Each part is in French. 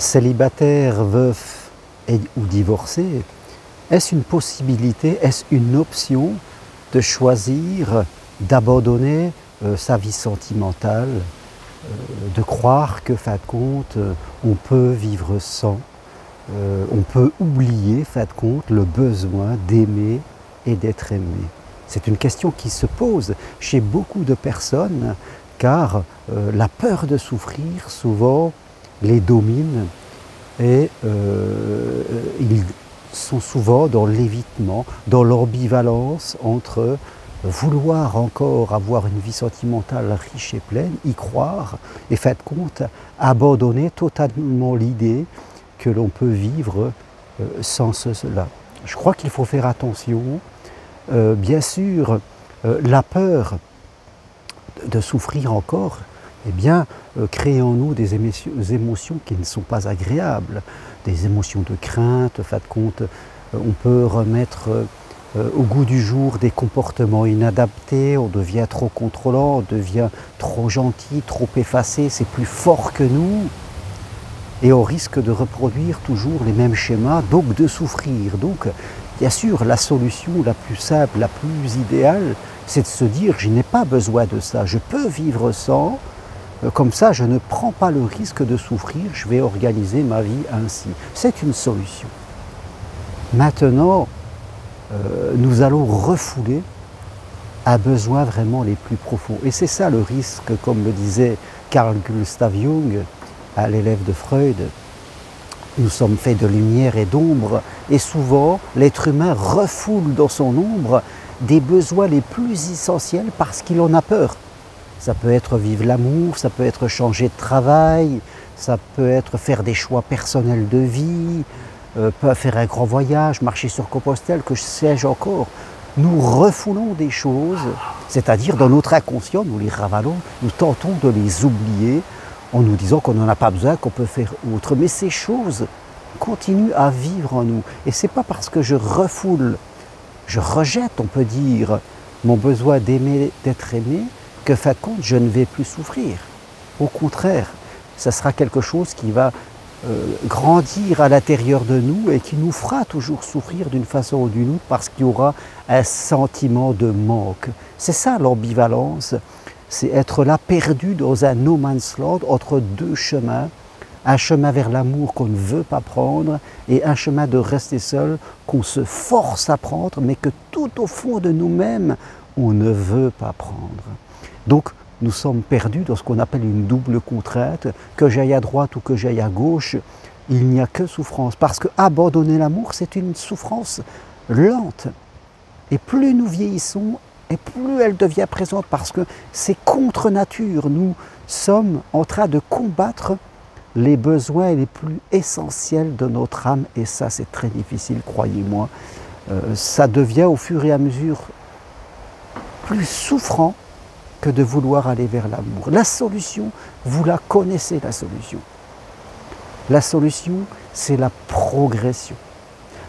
Célibataire, veuf ou divorcé, est-ce une possibilité, est-ce une option de choisir d'abandonner sa vie sentimentale, de croire que, fin de compte, on peut vivre sans, on peut oublier, fin de compte, le besoin d'aimer et d'être aimé? C'est une question qui se pose chez beaucoup de personnes, car la peur de souffrir, souvent, les domine et ils sont souvent dans l'évitement, dans l'ambivalence entre vouloir encore avoir une vie sentimentale riche et pleine, y croire, et fin de compte, abandonner totalement l'idée que l'on peut vivre sans cela. Je crois qu'il faut faire attention. Bien sûr, la peur de souffrir encore, eh bien, crée en nous des émotions qui ne sont pas agréables, des émotions de crainte. En fin de compte, on peut remettre au goût du jour des comportements inadaptés, on devient trop contrôlant, on devient trop gentil, trop effacé, c'est plus fort que nous, et on risque de reproduire toujours les mêmes schémas, donc de souffrir. Donc, bien sûr, la solution la plus simple, la plus idéale, c'est de se dire, je n'ai pas besoin de ça, je peux vivre sans, comme ça je ne prends pas le risque de souffrir, je vais organiser ma vie ainsi. C'est une solution. Maintenant, nous allons refouler un besoin vraiment les plus profonds. Et c'est ça le risque, comme le disait Carl Gustav Jung, à l'élève de Freud. Nous sommes faits de lumière et d'ombre, et souvent l'être humain refoule dans son ombre des besoins les plus essentiels parce qu'il en a peur. Ça peut être vivre l'amour, ça peut être changer de travail, ça peut être faire des choix personnels de vie, peut faire un grand voyage, marcher sur Compostelle, que sais-je encore. Nous refoulons des choses, c'est-à-dire dans notre inconscient, nous les ravalons, nous tentons de les oublier en nous disant qu'on n'en a pas besoin, qu'on peut faire autre. Mais ces choses continuent à vivre en nous. Et ce n'est pas parce que je refoule, je rejette, on peut dire, mon besoin d'aimer, d'être aimé, que, fin de compte, je ne vais plus souffrir. Au contraire, ça sera quelque chose qui va grandir à l'intérieur de nous et qui nous fera toujours souffrir d'une façon ou d'une autre parce qu'il y aura un sentiment de manque. C'est ça l'ambivalence, c'est être là perdu dans un no man's land entre deux chemins, un chemin vers l'amour qu'on ne veut pas prendre et un chemin de rester seul qu'on se force à prendre mais que tout au fond de nous-mêmes, on ne veut pas prendre. Donc, nous sommes perdus dans ce qu'on appelle une double contrainte, que j'aille à droite ou que j'aille à gauche, il n'y a que souffrance. Parce que abandonner l'amour, c'est une souffrance lente. Et plus nous vieillissons, et plus elle devient présente, parce que c'est contre nature. Nous sommes en train de combattre les besoins les plus essentiels de notre âme, et ça c'est très difficile, croyez-moi. Ça devient au fur et à mesure plus souffrant que de vouloir aller vers l'amour. La solution, vous la connaissez, la solution. La solution, c'est la progression.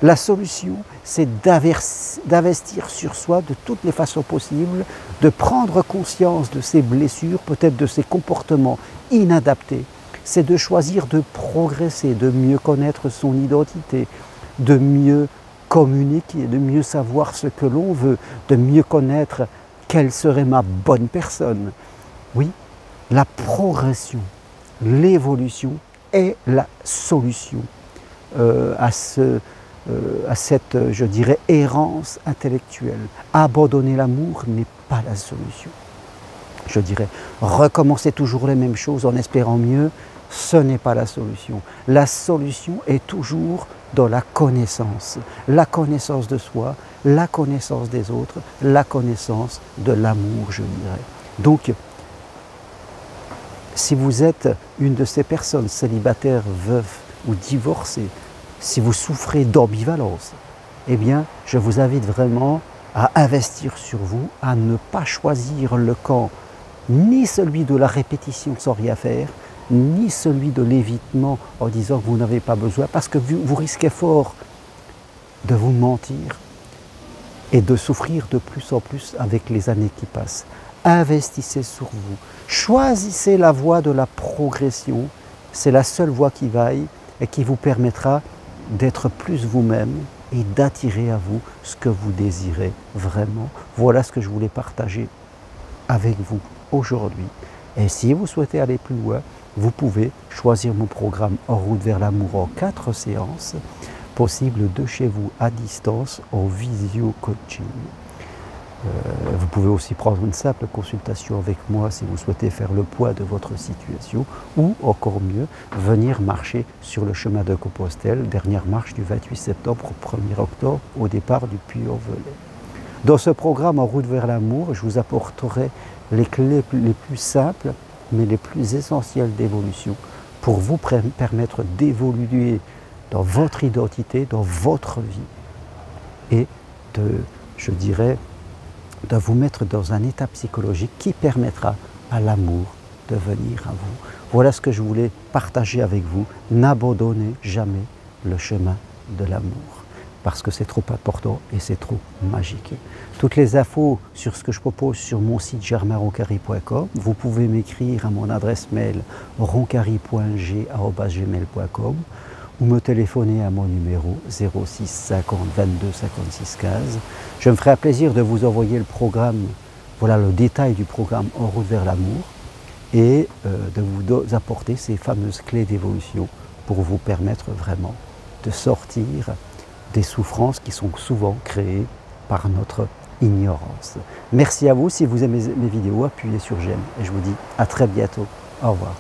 La solution, c'est d'investir sur soi de toutes les façons possibles, de prendre conscience de ses blessures, peut-être de ses comportements inadaptés. C'est de choisir de progresser, de mieux connaître son identité, de mieux communiquer, de mieux savoir ce que l'on veut, de mieux connaître quelle serait ma bonne personne. Oui, la progression, l'évolution est la solution à cette, je dirais, errance intellectuelle. Abandonner l'amour n'est pas la solution. Je dirais, recommencer toujours les mêmes choses en espérant mieux, ce n'est pas la solution. La solution est toujours dans la connaissance de soi, la connaissance des autres, la connaissance de l'amour, je dirais. Donc, si vous êtes une de ces personnes célibataires, veuves ou divorcées, si vous souffrez d'ambivalence, eh bien, je vous invite vraiment à investir sur vous, à ne pas choisir le camp, ni celui de la répétition sans rien faire, ni celui de l'évitement en disant que vous n'avez pas besoin, parce que vous risquez fort de vous mentir et de souffrir de plus en plus avec les années qui passent. Investissez sur vous, choisissez la voie de la progression, c'est la seule voie qui vaille, et qui vous permettra d'être plus vous-même et d'attirer à vous ce que vous désirez vraiment. Voilà ce que je voulais partager avec vous aujourd'hui. Et si vous souhaitez aller plus loin, vous pouvez choisir mon programme En route vers l'amour en 4 séances, possibles de chez vous à distance en visio-coaching. Vous pouvez aussi prendre une simple consultation avec moi si vous souhaitez faire le poids de votre situation ou, encore mieux, venir marcher sur le chemin de Compostelle, dernière marche du 28 septembre au 1er octobre au départ du Puy-en-Velay. Dans ce programme En route vers l'amour, je vous apporterai les clés les plus simples mais les plus essentielles d'évolution pour vous permettre d'évoluer dans votre identité, dans votre vie et je dirais, de vous mettre dans un état psychologique qui permettra à l'amour de venir à vous. Voilà ce que je voulais partager avec vous. N'abandonnez jamais le chemin de l'amour, parce que c'est trop important et c'est trop magique. Toutes les infos sur ce que je propose sur mon site germainroncari.com. Vous pouvez m'écrire à mon adresse mail roncari.g@gmail.com ou me téléphoner à mon numéro 06 50 22 56 15. Je me ferai un plaisir de vous envoyer le programme, voilà le détail du programme En route vers l'amour et de vous apporter ces fameuses clés d'évolution pour vous permettre vraiment de sortir des souffrances qui sont souvent créées par notre ignorance. Merci à vous. Si vous aimez mes vidéos, appuyez sur j'aime et je vous dis à très bientôt. Au revoir.